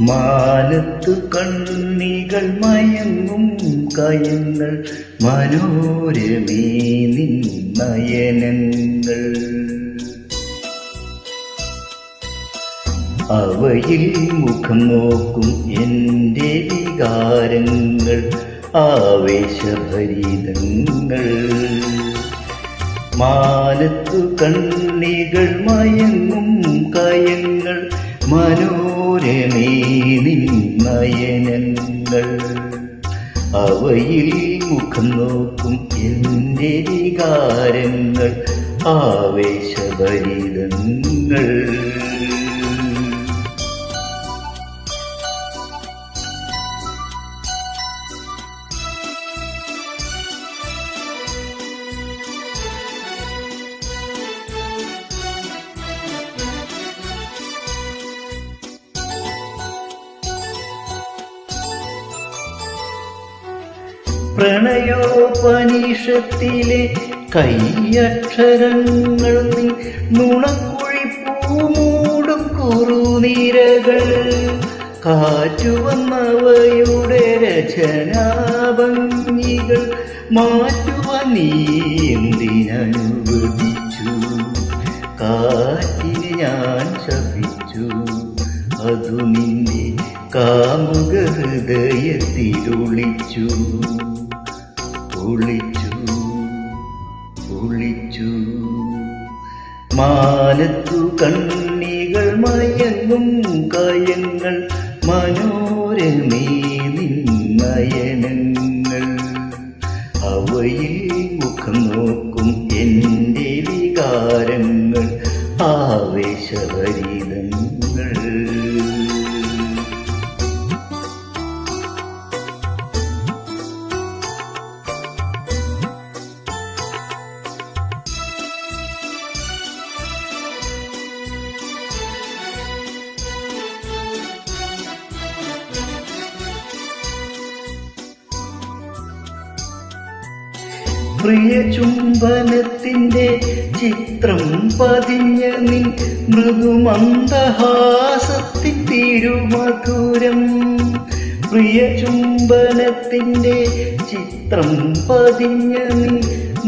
മാനത്തു കണ്ണികൾ മയങ്ങും കയങ്ങൾ മനോരമേ നിൻ നയനങ്ങൾ. അവയിൽ മുഖം നോക്കും എൻ്റെ വികാരങ്ങൾ ആവേശഭരിതങ്ങൾ. മാനത്തു കണ്ണികൾ മയങ്ങും കയങ്ങൾ മനോരമേ നിൻ നയനങ്ങൾ. അവയിൽ മുഖം നോക്കും എൻ്റെ വികാരങ്ങൾ ആവേശഭരിതങ്ങൾ. പ്രണയോപനിഷത്തിലെ കൈയക്ഷരങ്ങൾ നീ നുണക്കുഴിപ്പൂമൂടും കുറുനിരകൾ. കാറ്റുവന്നവയുടെ രചനാഭംഗികൾ മാറ്റുവാൻ നീ എന്തിനനുവദിച്ചു? കാറ്റിനെ ഞാൻ ശപിച്ചു, അതു നിന്റെ കാമുക ഹൃദയത്തിലൊളിച്ചു. ഒളിച്ചു മാനത്തു കണ്ണികൾ മയങ്ങും കയങ്ങൾ മനോരമേ നിൻ നയനങ്ങൾ. അവയിൽ മുഖം നോക്കും എൻ്റെ വികാരങ്ങൾ ആവേശഭരിതങ്ങൾ. പ്രിയ ചുംബനത്തിൻ്റെ ചിത്രം പതിഞ്ഞ നിൻ മൃദുമന്ദഹാസത്തിൻ തിരുമധുരം. പ്രിയ ചുംബനത്തിൻ്റെ ചിത്രം പതിഞ്ഞ നിൻ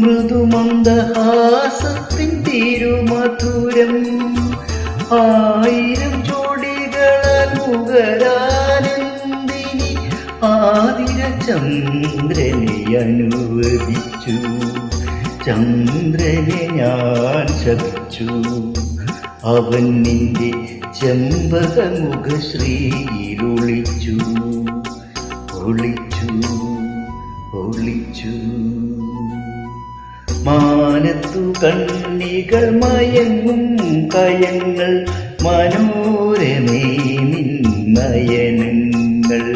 മൃദുമന്ദഹാസത്തിൻ തിരുമധുരം. ആയിരം ജോഡികളാൽ മുഖരാനന്ദിനി ആതിര ചന്ദ്രനെ അനുവദിച്ചു. ചന്ദ്രനെ ഞാൻ ശപിച്ചു, അവൻ നിന്റെ ചെമ്പകമുഖശ്രീയിലൊളിച്ചു. ഒളിച്ചു മാനത്തു കണ്ണികൾ മയങ്ങും കയങ്ങൾ മനോരമേ നിൻ നയനങ്ങൾ.